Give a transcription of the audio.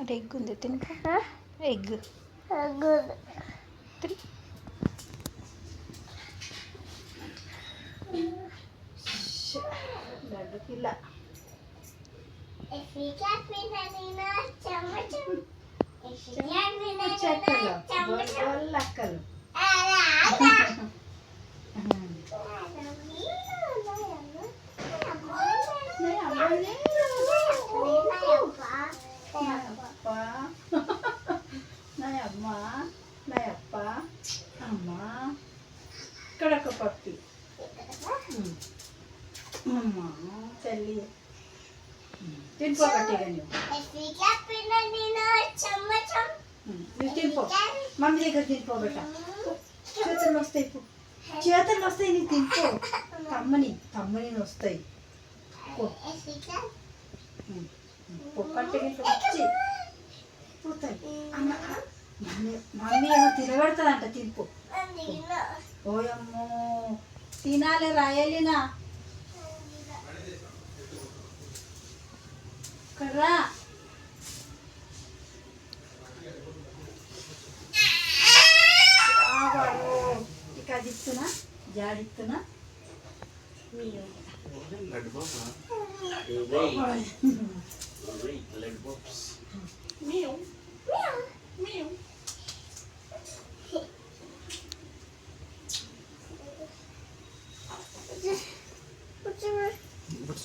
అటు ఎగ్ ఉంది తిను. ఎగ్ తిను. లడ్డు పిల్ల. చెక్కలు అక్కలు. అమ్మా నాయప్ప అమ్మా ఇక్కడ ఒక పప్పి. అమ్మా తల్లి తినిపోగట్టిగా నువ్వు తినిపో. మమ్మీ దగ్గర తినిపోబెట్ట. చేతులు వస్తాయి, చేతులు వస్తాయి. నీకు తినిపో. తమ్మని వస్తాయి. పొక్కటి వచ్చి పోతాయి. మమ్మీ ఏమో తినబెడతాదంట. తినిపో. ఓయమ్మో తినాలి రాయలినా కర్రా. ఇక అది ఇస్తున్నా, జాడిస్తున్నా.